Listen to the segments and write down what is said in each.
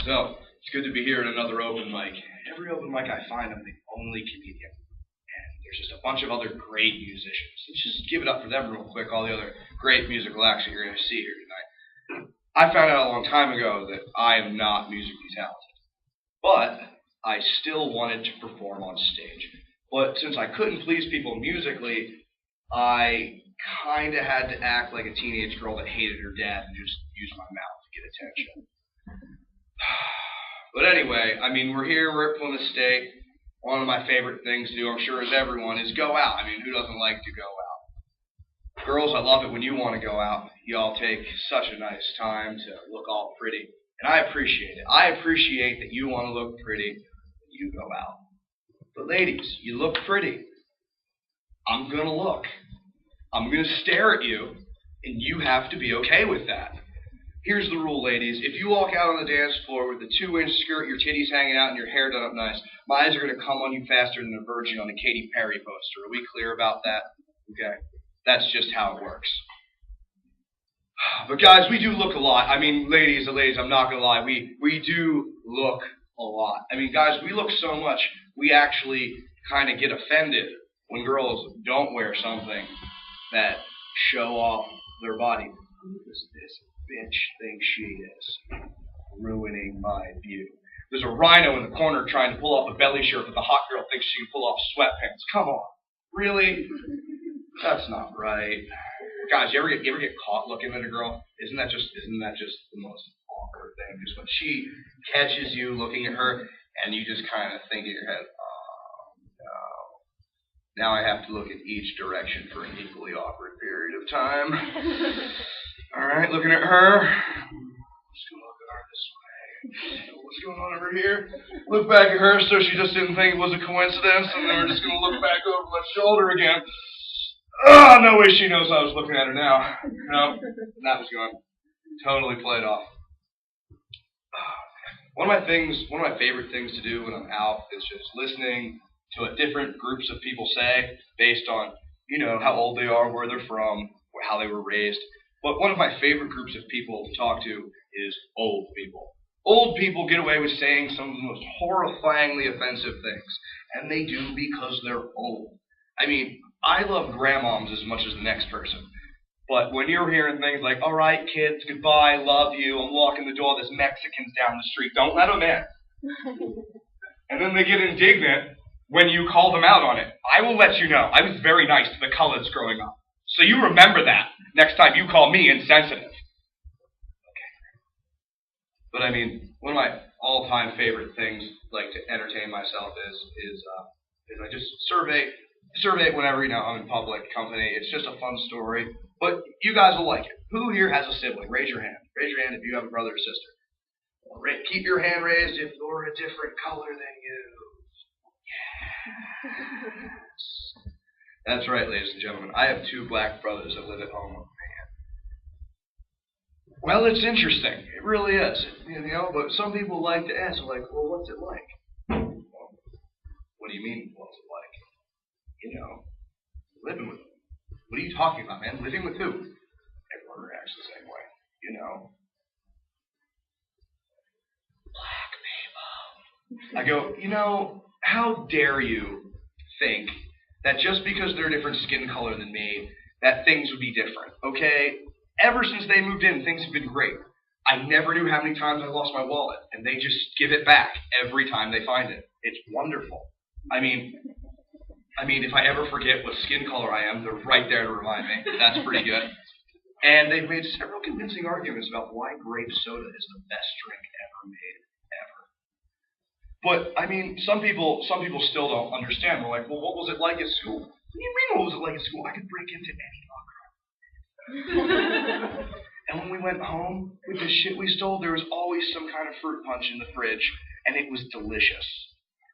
So, it's good to be here at another open mic. Every open mic I find, I'm the only comedian. And there's just a bunch of other great musicians. Let's just give it up for them real quick, all the other great musical acts that you're going to see here tonight. I found out a long time ago that I am not musically talented. But I still wanted to perform on stage. But since I couldn't please people musically, I kind of had to act like a teenage girl that hated her dad and just use my mouth to get attention. But anyway, I mean, we're here, we're at Plymouth State. One of my favorite things to do, I'm sure as everyone, is go out. I mean, who doesn't like to go out? Girls, I love it when you want to go out. You all take such a nice time to look all pretty. And I appreciate it. I appreciate that you want to look pretty when you go out. But ladies, you look pretty. I'm going to look. I'm going to stare at you, and you have to be okay with that. Here's the rule, ladies. If you walk out on the dance floor with a 2-inch skirt, your titties hanging out, and your hair done up nice, my eyes are going to come on you faster than a virgin on a Katy Perry poster. Are we clear about that? Okay. That's just how it works. But guys, we do look a lot. I mean, ladies, I'm not going to lie. We do look a lot. I mean, guys, we look so much, we actually kind of get offended when girls don't wear something that show off their body. Who does this bitch think she is? Ruining my view. There's a rhino in the corner trying to pull off a belly shirt, but the hot girl thinks she can pull off sweatpants. Come on. Really? That's not right. Guys, you ever get caught looking at a girl? Isn't that just the most awkward thing? Just when she catches you looking at her, and you just kind of think in your head, oh no. Now I have to look in each direction for an equally awkward period of time. All right, looking at her. I'm just gonna look at her this way. What's going on over here? Look back at her so she just didn't think it was a coincidence, and then we're just gonna look back over my shoulder again. Oh, no way she knows I was looking at her now. No, that was gone. Totally played off. One of my favorite things to do when I'm out is just listening to what different groups of people say based on, how old they are, where they're from, or how they were raised. But one of my favorite groups of people to talk to is old people. Old people get away with saying some of the most horrifyingly offensive things, and they do because they're old. I mean, I love grandmoms as much as the next person. But when you're hearing things like, all right, kids, goodbye, love you, I'm walking the door, there's Mexicans down the street, don't let them in. And then they get indignant when you call them out on it. I will let you know, I was very nice to the coloreds growing up. So you remember that next time you call me insensitive. Okay. But I mean, one of my all-time favorite things, like to entertain myself, is I just survey it whenever, I'm in public company. It's just a fun story. But you guys will like it. Who here has a sibling? Raise your hand. Raise your hand if you have a brother or sister. Keep your hand raised if you're a different color than you. Yes. That's right, ladies and gentlemen. I have 2 black brothers that live at home with me. Well, it's interesting. It really is. But some people like to ask, well, what's it like? Well, what do you mean, what's it like? Living with them. What are you talking about, man? Living with who? Everyone reacts the same way, Black people. I go, how dare you think that just because they're a different skin color than me, that things would be different, okay? Ever since they moved in, things have been great. I never knew how many times I lost my wallet, and they just give it back every time they find it. It's wonderful. I mean, if I ever forget what skin color I am, they're right there to remind me. That's pretty good. And they've made several convincing arguments about why grape soda is the best drink ever made, ever. But, some people still don't understand. They're like, well, what was it like at school? What do you mean, what was it like at school? I could break into any locker. And when we went home with the shit we stole, there was always some kind of fruit punch in the fridge, and it was delicious.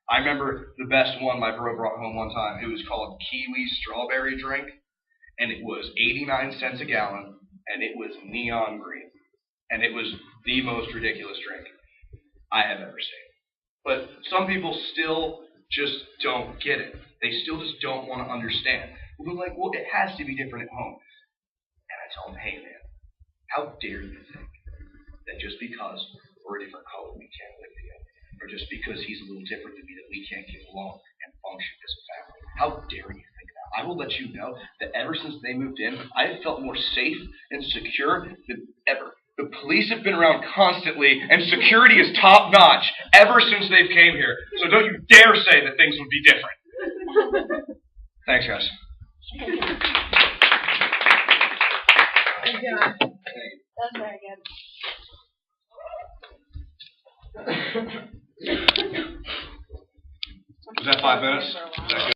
I remember the best one my bro brought home one time. It was called Kiwi Strawberry Drink, and it was 89 cents a gallon, and it was neon green. And it was the most ridiculous drink I have ever seen. But some people still just don't get it. They still just don't want to understand. They're like, well, it has to be different at home. And I tell them, hey, man, how dare you think that just because we're a different color, we can't live together. Or just because he's a little different than me that we can't get along and function as a family. How dare you think that? I will let you know that ever since they moved in, I have felt more safe and secure than ever. The police have been around constantly, and security is top notch ever since they've came here. So don't you dare say that things would be different. Thanks, guys. Good job. That was very good. Is that 5 minutes? Is that good?